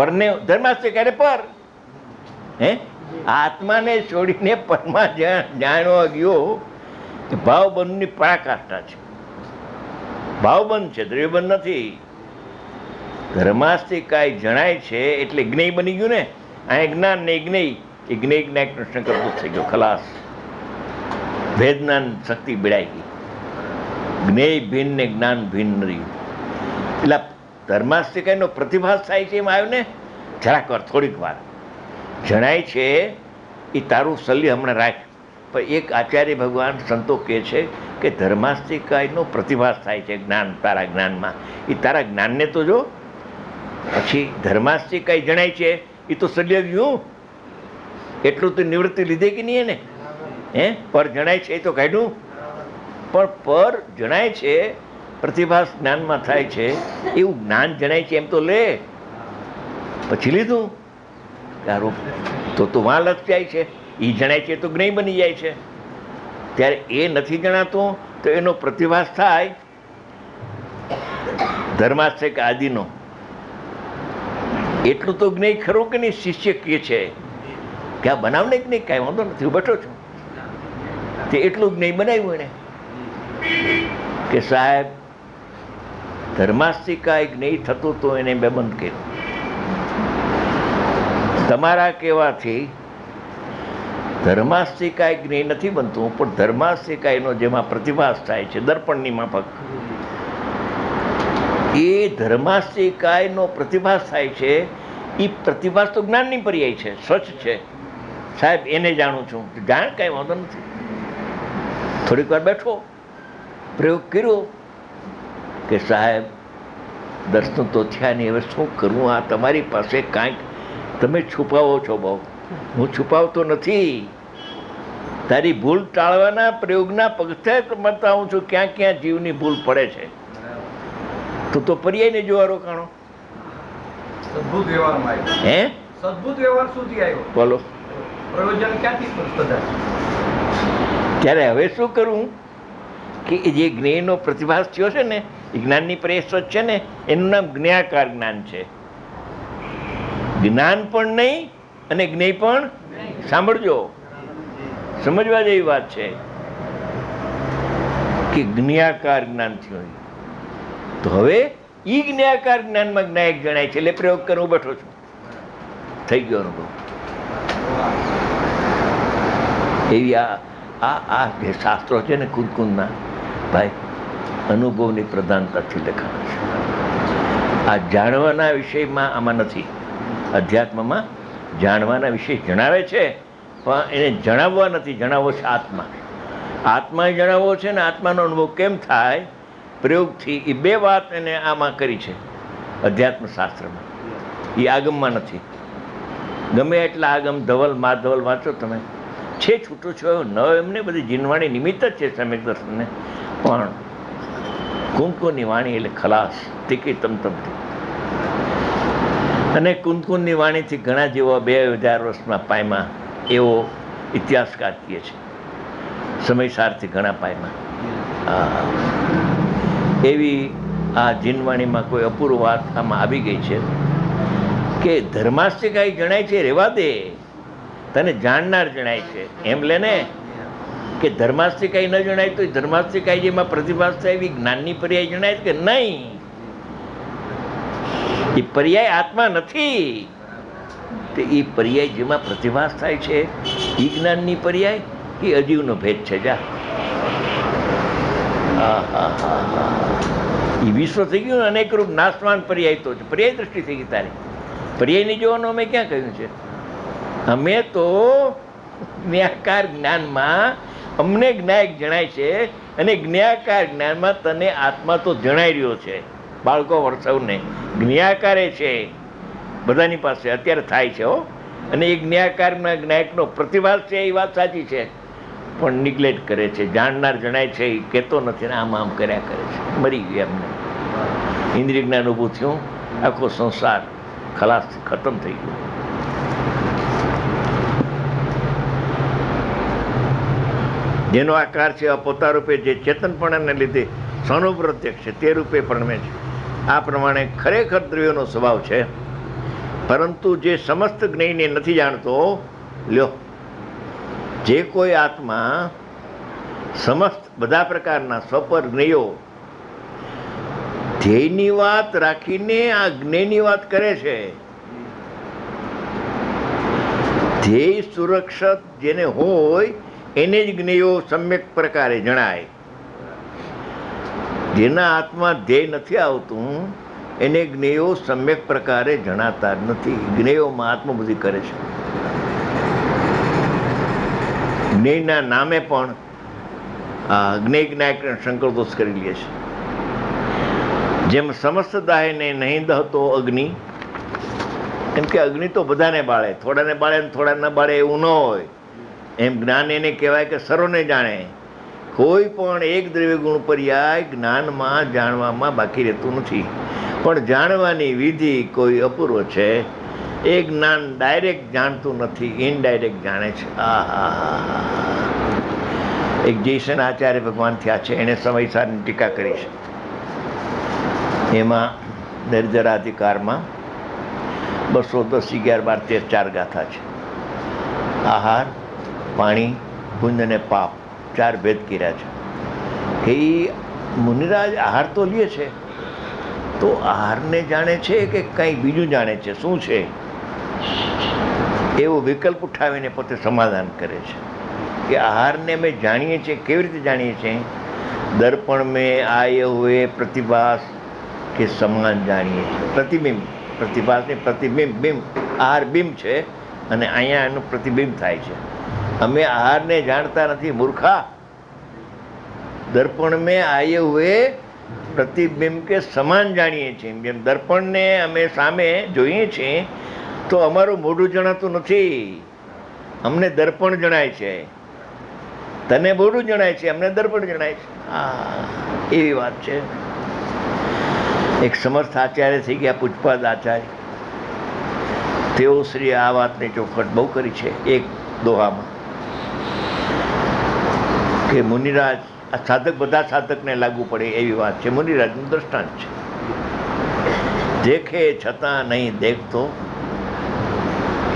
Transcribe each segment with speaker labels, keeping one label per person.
Speaker 1: પરને ધર્માસ્તે ક્યારે પર હે આત્માને છોડીને પરમાં જાણવા ગયો ભાવબંધની પરાકાષ્ઠા છે. ભાવબંધ છે, દ્રવ્યબંધ નથી. ધર્માસ્તિકાય જણાય છે એટલે જ્ઞેય બની ગયું ને. અહીંયા જ્ઞાન ને જ્ઞેય, એ જ્ઞેય જ્ઞાન કૃષ્ણ કરતું થઈ ગયો, ખલાસ. ભેદજ્ઞાન શક્તિ બિડાઈ ગઈ. જ્ઞેય ભિન્ન ને જ્ઞાન ભિન્ન રહ્યું. એટલે ધર્માસ્તિકાયનો પ્રતિભાસ થાય છે. એમ આવ્યો ને જરાક વાર, થોડીક વાર જણાય છે એ તારું સલ્ય હમણાં રાખ. પણ એક આચાર્ય ભગવાન સંતો કહે છે કે ધર્માસ્તિકાયનો પ્રતિભાસ થાય છે જ્ઞાન, તારા જ્ઞાનમાં. એ તારા જ્ઞાનને તો જો. પછી ધર્માસ્તિકાય જણાય છે એ તો સલ્ય ગયું, એટલું તો નિવૃત્તિ લીધે કે નહીં એને. હે પર જણાય છે એ તો કાઢ્યું. પણ પર જણાય છે, પ્રતિભાસ જ્ઞાનમાં થાય છે, એવું જ્ઞાન જણાય છે એમ તો લે. પછી લીધું તારું તો વાં લક્ષ જાય છે. એ જણાય છે તો જ્ઞેય બની જાય છે. ત્યારે એ નથી જણાતું તો એનો પ્રતિભાસ થાય ધર્માસ્તિક આદિનો. એટલું તો જ્ઞેય ખરું કે નહીં. શિષ્ય કહે છે કે આ બનાવને કે નહીં, કાંઈ વાંધો નથી, હું બેઠો છું. તે એટલું જ્ઞેય બનાવ્યું એને કે સાહેબ ધર્માસ્તિકાય જ્ઞેય થતું તો એને બેબંધ કર્યું. તમારા કહેવાથી ધર્માસ્તિકાય જ્ઞેય નથી બનતું, પણ ધર્માસ્તિકાયનો જેમાં પ્રતિભાસ થાય છે દર્પણની માફક, એ ધર્માસ્તિકાયનો પ્રતિભાસ થાય છે. એ પ્રતિભાસ તો જ્ઞાનની પર્યાય છે, સ્વચ્છ છે. સાહેબ એને જાણું છું, જાણ કાંઈ વાંધો નથી. થોડીક વાર બેઠો, પ્રયોગ કર્યો કે સાહેબ દર્શન તો થયા નહીં, હવે શું કરવું? આ તમારી પાસે કાંઈક તમે છુપાવો છો બહુ. હું છુપાવતો નથી. તારી ભૂલ ટાળવાના પ્રયોગના પગથિયે બતાવું છું ક્યાં ક્યાં જીવની ભૂલ પડે છે. તો પર્યાયને જોવા રોકાણો.
Speaker 2: સદભૂત વ્યવહારમાં આવ્યો.
Speaker 1: હે
Speaker 2: સદભૂત વ્યવહાર સુધી આવ્યો.
Speaker 1: બોલો
Speaker 2: પ્રયોજન ક્યાંથી પદાર્થ?
Speaker 1: ત્યારે હવે શું કરવું કે જે જ્ઞેયનો પ્રતિભાસ થયો છે ને, એ જ્ઞાનની પર્યાય છે ને, એનું નામ જ્ઞાકાર જ્ઞાન છે. જ્ઞાન પણ નહીં અને જ્ઞેય પણ. સાંભળજો, સમજવા જેવી વાત છે કે જ્ઞાકાર જ્ઞાન થયું. તો હવે ઈ જ્ઞાકાર જ્ઞાનમાં જ્ઞાયક જણાય છે એટલે પ્રયોગ કરવો બેઠો છું. થઈ ગયો અનુભવ. એવી આ જે શાસ્ત્રો છે ને કુંદકુંદના, ભાઈ અનુભવની પ્રધાનતાથી લખાણ છે. આ જાણવાના વિષયમાં આમાં નથી. અધ્યાત્મમાં જાણવાના વિષય જણાવે છે, પણ એને જણાવવા નથી. જણાવવો છે આત્મા. આત્માએ જણાવવો છે ને આત્માનો અનુભવ કેમ થાય પ્રયોગથી. એ બે વાત એને આમાં કરી છે અધ્યાત્મ શાસ્ત્રમાં. એ આગમમાં નથી. ગમે એટલા આગમ ધવલ માધવલ વાંચો તમે, છે છૂટો છો ન એમને બધી જીનવાણી નિમિત્ત જ છે સમ્યક દર્શનને. પણ કુંદકુંદની વાણી એટલે ખલાસ, તીકી તમતમથી. અને કુંદકુંદની વાણીથી ઘણા જેવો 2000 વર્ષમાં પાયમાં એવો ઇતિહાસકાર કહે છે. સમયસારથી ઘણા પાયમાં. એવી આ જીનવાણીમાં કોઈ અપૂર્વ વાત આમાં આવી ગઈ છે કે ધર્માસ્તિકાય જણાય છે રહેવા દે, તને જાણનાર જણાય છે એમ લે ને. કે ધર્માસ્તિકાય ન જણાય તો ધર્માસ્તિકાય જેમાં પ્રતિભાસ થાય એવી જ્ઞાનની પર્યાય જણાય કે નહીં. એ પર્યાય આત્મા નથી. તે એ પર્યાય જેમાં પ્રતિભાસ થાય છે એ જ્ઞાનની પર્યાય, એ અજીવનો ભેદ છે. જા એ વિશ્વ થઈ ગયું અનેક રૂપ નાશવાન પર્યાય તો છે. પર્યાય દ્રષ્ટિ થઈ ગઈ તારી. પર્યાયની જોવાનું અમે ક્યાં કહ્યું છે? અમે તો જ્ઞાકાર જ્ઞાનમાં અમને જ્ઞાયક જણાય છે, અને જ્ઞાકાર જ્ઞાનમાં તને આત્મા તો જણાઈ રહ્યો છે. બાળકો વર્ષવને જ્ઞાકારે છે બધાની પાસે અત્યારે થાય છે હો. અને એ જ્ઞાકારમાં જ્ઞાયકનો પ્રતિભાસ છે એ વાત સાચી છે, પણ નિગ્લેક્ટ કરે છે. જાણનાર જણાય છે એ કહેતો નથી ને આમ આમ કર્યા કરે છે. મરી ગયું એમને. ઇન્દ્રિય જ્ઞાન ઊભું થયું, આખો સંસાર ખલાસ ખતમ થઈ ગયો. જેનો આકાર છે પોતા રૂપે જે ચેતનપણાને લીધે સ્વનુપ્રત્યક્ષ છે તે રૂપે પ્રણમે છે. આ પ્રમાણે ખરેખર દ્રવ્યનો સ્વભાવ છે. પરંતુ જે સમસ્ત જ્ઞેયને નથી જાણતો, લ્યો, જે કોઈ આત્મા સમસ્ત બધા પ્રકારના સ્વપર જ્ઞેયો ધ્યેયની વાત રાખીને આ જ્ઞેયની વાત કરે છે. ધ્યેય સુરક્ષિત જેને હોય એને જ જ્ઞેયો સમ્યક પ્રકારે જણાય. જેના હાથમાં ધ્યેય નથી આવતું એને જ્ઞેયો સમ્યક પ્રકારે જણાતા નથી. જ્ઞેયોમાં આત્મબુદ્ધિ કરે છે. જ્ઞેયના નામે પણ જ્ઞેય જ્ઞાયક સંકલ્પ દોષ કરી લે છે. જેમ સમસ્ત દાયને નહીં દહતો અગ્નિ, કેમ કે અગ્નિ તો બધાને બાળે, થોડાને બાળે ને થોડા ન બાળે એવું ન હોય. એમ જ્ઞાન એને કહેવાય કે સર્વને જાણે. કોઈ પણ એક દ્રવ્ય ગુણ પર્યાય જ્ઞાનમાં જાણવામાં બાકી રહેતું નથી. પણ જાણવાની વિધિ કોઈ અપૂર્વ છે. એ જ્ઞાન ડાયરેક્ટ જાણતું નથી, ઇનડાયરેક્ટ જાણે છે. એક જયસન આચાર્ય ભગવાન થયા છે, એણે સમયસારની ટીકા કરી છે. એમાં નિર્જરાધિકારમાં 210, 11, 12, 13 4 ગાથા છે. આહાર, પાણી, પુણ્ય અને પાપ 4 ભેદ કર્યા છે. કે એ મુનિરાજ આહાર તો લે છે, તો આહારને જાણે છે કે કંઈ બીજું જાણે છે, શું છે? એવો વિકલ્પ ઉઠાવીને પોતે સમાધાન કરે છે કે આહારને અમે જાણીએ છીએ. કેવી રીતે જાણીએ છીએ? દર્પણ મેં આયે હુએ પ્રતિભાસ કે સમાન જાણીએ છીએ. પ્રતિબિંબ, પ્રતિભાસ ને પ્રતિબિંબ, બિંબ, આહાર બિંબ છે અને અહીંયા એનું પ્રતિબિંબ થાય છે. અમે આહારને જાણતા નથી, મૂર્ખા. દર્પણ મેં આયે હુએ પ્રતિબિંબ કે સમાન જાણીએ છીએ. જેમ દર્પણને અમે સામે જોઈએ છીએ તો અમારું મોઢું જણાતું નથી, અમને દર્પણ જણાય છે. તને મોઢું જણાય છે, અમને દર્પણ જણાય છે. એવી વાત છે. એક સમર્થ આચાર્ય થઈ ગયા, પૂજપાદ આચાર્ય. તેઓ શ્રી આ વાતની ચોખવટ બહુ કરી છે એક દોહામાં કે મુનિરાજ, આ સાધક બધા સાધકને લાગુ પડે એવી વાત છે. મુનિરાજનું દ્રષ્ટાંત છે. દેખે છતાં નહીં દેખતો,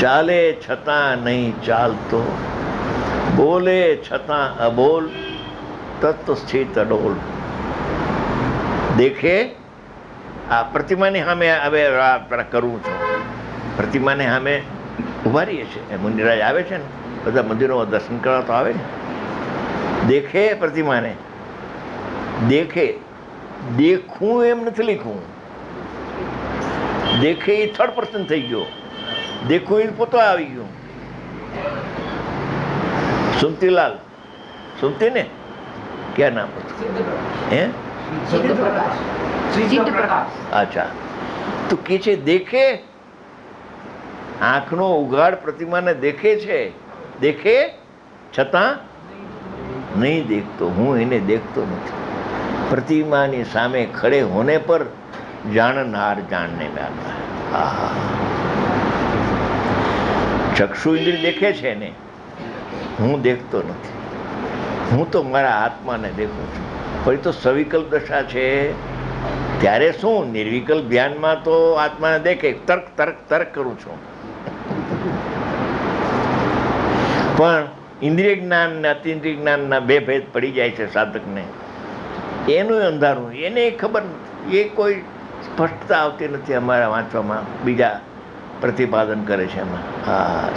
Speaker 1: ચાલે છતાં નહીં ચાલતો, બોલે છતાં અબોલ, તત્વ સ્થિત અડોલ. દેખે, આ પ્રતિમાની સામે હવે કરું છું. પ્રતિમાને સામે ઉભા રહીએ છીએ. મુનિરાજ આવે છે ને, બધા મંદિરોમાં દર્શન કરવા તો આવે ને. દેખે પ્રતિમાને, દેખે, દેખું એમ નથી લખ્યું. દેખે એ 3rd person થઈ ગયો. દેખું એ પોતો આવી ગયું. સુમતીલાલ, સુમતી ને ક્યાં નામ હતું? હે, અચ્છા. તો કે છે દેખે, આંખનો ઉઘાડ પ્રતિમાને દેખે છે. દેખે છતાં નહીં દેખતો, હું એને દેખતો નથી. પ્રતિમાની સામે ખડે હોને પર જાણનાર જાણને મેળવા. ચક્ષુ ઇન્દ્રિય દેખે છે ને, હું દેખતો નથી. હું તો મારા આત્માને દેખું છું. પણ તો સવિકલ્પ દશા છે. ત્યારે શું, નિર્વિકલ્પ ધ્યાનમાં તો આત્માને દેખે, તર્ક તર્ક તર્ક કરું છું. પણ ઇન્દ્રિય જ્ઞાન ને અતિન્દ્રિય જ્ઞાનના 2 ભેદ પડી જાય છે સાધકને. એનું અંધારું, એને ખબર નથી. એ કોઈ સ્પષ્ટતા આવતી નથી અમારા વાંચવામાં. બીજા પ્રતિપાદન કરે છે એમાં.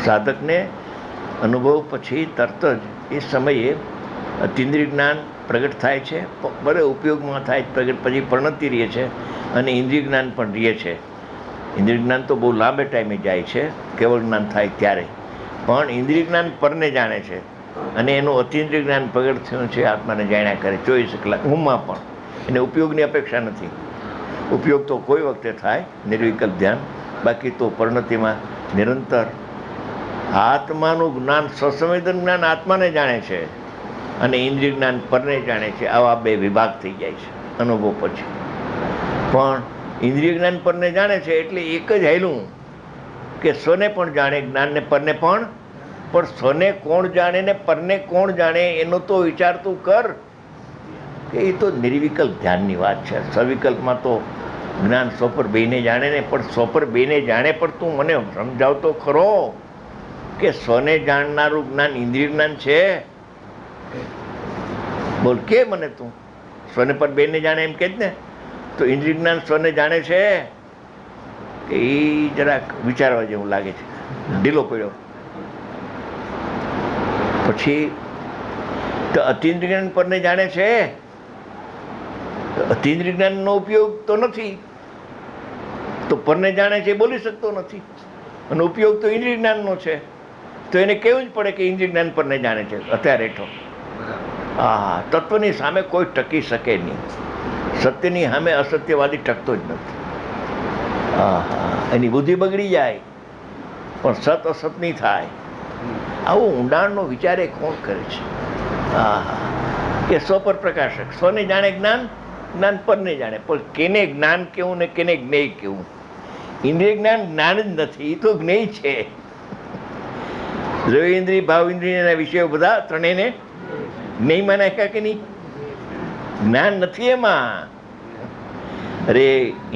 Speaker 1: સાધકને અનુભવ પછી તરત જ એ સમયે અતિન્દ્રિય જ્ઞાન પ્રગટ થાય છે, બરે ઉપયોગમાં થાય પ્રગટ, પછી પરિણતિ રહે છે અને ઇન્દ્રિય જ્ઞાન પણ રહે છે. ઇન્દ્રિય જ્ઞાન તો બહુ લાંબે ટાઈમે જાય છે, કેવળ જ્ઞાન થાય ત્યારે. પણ ઇન્દ્રિય જ્ઞાન પરને જાણે છે અને એનું અતિન્દ્રિય જ્ઞાન પ્રગટ થયું છે, આત્માને જાણ્યા કરે 24 કલાક ઊંઘમાં પણ. એને ઉપયોગની અપેક્ષા નથી. ઉપયોગ તો કોઈ વખતે થાય, નિર્વિકલ્પ ધ્યાન. બાકી તો પરિણતિમાં નિરંતર આત્માનું જ્ઞાન, સસંવેદન જ્ઞાન આત્માને જાણે છે અને ઇન્દ્રિય જ્ઞાન પરને જાણે છે. આવા 2 વિભાગ થઈ જાય છે અનુભવ પછી. પણ ઇન્દ્રિય જ્ઞાન પરને જાણે છે એટલે એક જ હાયલું કે સ્વને પણ જાણે, જ્ઞાનને પરને પણ સ્વને કોણ જાણે ને પરને કોણ જાણે એનો તો વિચાર તું કર. કે એ તો નિર્વિકલ્પ ધ્યાનની વાત છે. સવિકલ્પમાં તો જ્ઞાન સો પર બેને જાણે ને, પણ સો પર બેને જાણે, પણ તું મને સમજાવ તો ખરો કે સ્વને જાણનારું જ્ઞાન ઇન્દ્રિય જ્ઞાન છે? બોલ કે મને તું સ્વને પર બેને જાણે એમ કે જ ને, તો ઇન્દ્રિય જ્ઞાન સ્વને જાણે છે કે એ જરાક વિચારવા જેવું લાગે છે, ઢીલો પડ્યો. પછી તો અતિન્દ્રિય જ્ઞાન પરને જાણે છે, અતિન્દ્રિય જ્ઞાનનો ઉપયોગ તો નથી, તો પરને જાણે છે બોલી શકતો નથી, અને ઉપયોગ તો ઇન્દ્રિય જ્ઞાનનો છે, તો એને કહેવું જ પડે કે ઇન્દ્રિય જ્ઞાન પરને જાણે છે અત્યારે હેઠો. હા, તત્વની સામે કોઈ ટકી શકે નહીં, સત્યની સામે અસત્યવાદી ટકતો જ નથી. હા, એની બુદ્ધિ બગડી જાય પણ સત અસત નહીં થાય. આવો ઊંડાણનો વિચાર એ કોણ કરે છે? હા, કે સ્વ પર પ્રકાશક, સ્વને જાણે જ્ઞાન, જ્ઞાન પરને જાણે, પણ કેને જ્ઞાન કેવું ને કેને જ્ઞેય કેવું? ઇન્દ્રિય જ્ઞાન જ્ઞાન જ નથી, એ તો જ્ઞેય છે. દ્રવ્ય ઇન્દ્રિય, ભાવ ઇન્દ્રિયના વિષયો બધા ત્રણેયને જ્ઞેયમાં નાખ્યા કે નહીં? જ્ઞાન નથી એમાં. અરે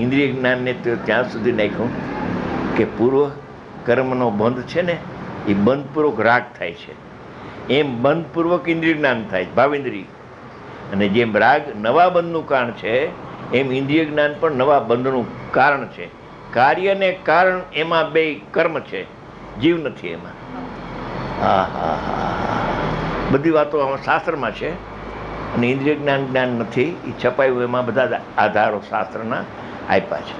Speaker 1: ઇન્દ્રિય જ્ઞાનને તો ત્યાં સુધી નાખ્યું કે પૂર્વ કર્મનો બંધ છે ને, એ બંધપૂર્વક રાગ થાય છે, એમ બંધપૂર્વક ઇન્દ્રિય જ્ઞાન થાય છે, ભાવ ઇન્દ્રિય. અને જેમ રાગ નવા બંધનું કારણ છે, એમ ઇન્દ્રિય જ્ઞાન પણ નવા બંધનું કારણ છે. કાર્ય ને કારણ એમાં બે કર્મ છે, જીવ નથી એમાં. હા હા હા, બધી વાતો આમાં શાસ્ત્રમાં છે. અને ઇન્દ્રિય જ્ઞાન જ્ઞાન નથી, એ છપાયું એમાં બધા આધારો શાસ્ત્રના આપ્યા છે.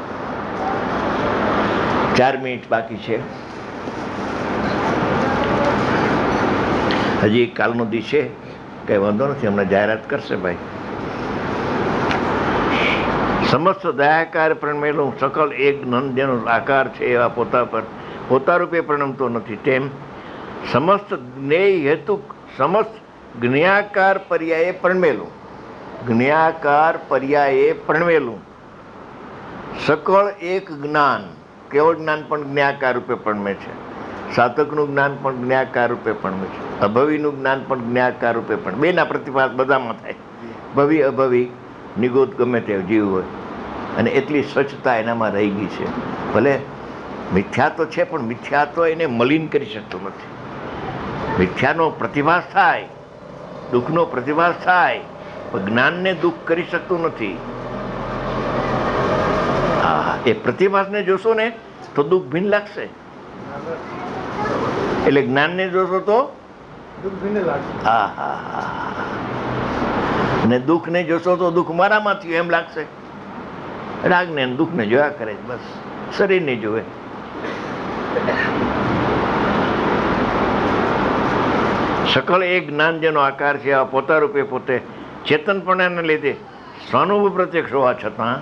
Speaker 1: 4 મિનિટ બાકી છે. હજી કાલનો દી છે, કંઈ વાંધો નથી, હમણાં જાહેરાત કરશે ભાઈ. સમસ્ત દયાકાર પ્રણમેલું સકલ એક નંદ જેનો આકાર છે એવા પોતા પર પોતા રૂપે પ્રણમતો નથી, તેમ સમસ્ત જ્ઞેય હેતુ સમસ્ત જ્ઞાકાર પર્યાયે પ્રણમેલું, જ્ઞાકાર પર્યાયે પ્રણમેલું સકળ એક જ્ઞાન, કેવળ જ્ઞાન પણ જ્ઞાકાર રૂપે પ્રણમે છે, સાધકનું જ્ઞાન પણ જ્ઞાકાર રૂપે પ્રણમે છે, અભવીનું જ્ઞાન પણ જ્ઞાકાર રૂપે પણ. બેના પ્રતિભાસ બધામાં થાય, ભવી અભવી નિગોદ ગમે તે જીવ હોય, અને એટલી સ્વચ્છતા એનામાં રહી ગઈ છે. ભલે મિથ્યા તો છે, પણ મિથ્યા તો એને મલિન કરી શકતું નથી. મિથ્યાનો પ્રતિભાસ થાય, દુઃખનો પ્રતિભાસ થાય, પણ જ્ઞાનને દુઃખ કરી શકતું નથી. હા, એ પ્રતિભાસને જોશો ને તો દુઃખ ભીન લાગશે, એટલે જ્ઞાનને જોશો તો હા હા હા, અને દુઃખને જોશો તો દુઃખ મારામાં થયું એમ લાગશે. રાગને દુઃખને જોયા કરે, બસ શરીરને જોવે. સકળ એક જ્ઞાન જેનો આકાર છે આ પોતા રૂપે પોતે ચેતનપણાને લીધે સ્વાનુભવ પ્રત્યક્ષ હોવા છતાં,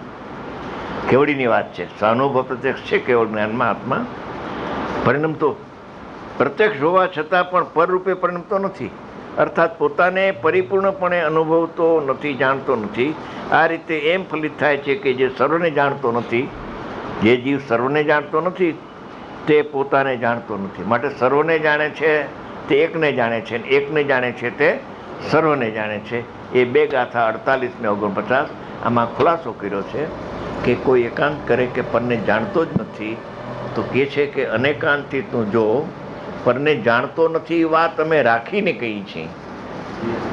Speaker 1: કેવડીની વાત છે, સ્વાનુભવ પ્રત્યક્ષ છે કેવળ જ્ઞાનમાં આત્મા, પરિણમતો પ્રત્યક્ષ હોવા છતાં પણ પરરૂપે પરિણમતો નથી, અર્થાત પોતાને પરિપૂર્ણપણે અનુભવતો નથી, જાણતો નથી. આ રીતે એમ ફલિત થાય છે કે જે સર્વને જાણતો નથી, જે જીવ સર્વને જાણતો નથી તે પોતાને જાણતો નથી. માટે સર્વને જાણે છે તે એકને જાણે છે, એકને જાણે છે તે સર્વને જાણે છે. એ 2 ગાથા 48 ને 49 આમાં ખુલાસો કર્યો છે કે કોઈ એકાંત કરે કે પરને જાણતો જ નથી, તો કહે છે કે અનેકાંતથી તું જો પરને જાણતો નથી એ વાત અમે રાખીને કહીએ છીએ.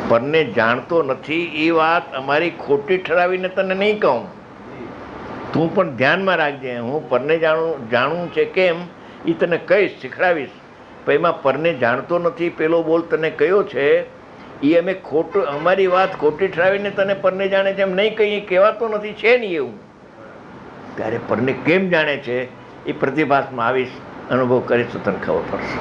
Speaker 1: પરને જાણતો નથી એ વાત અમારી ખોટી ઠરાવીને તને નહીં કહું, તું પણ ધ્યાનમાં રાખજે. હું પરને જાણવું છે કેમ એ તને કહીશ, શીખડાવીશ. પણ એમાં પરને જાણતો નથી પેલો બોલ તને કયો છે, એ અમે ખોટું, અમારી વાત ખોટી ઠરાવીને તને પરને જાણે છે એમ નહીં કહીએ, કહેવાતો નથી, છે નહીં એવું. ત્યારે પરને કેમ જાણે છે એ પ્રતિભાસમાં આવીશ, અનુભવ કરીશ તો તને ખબર પડશે.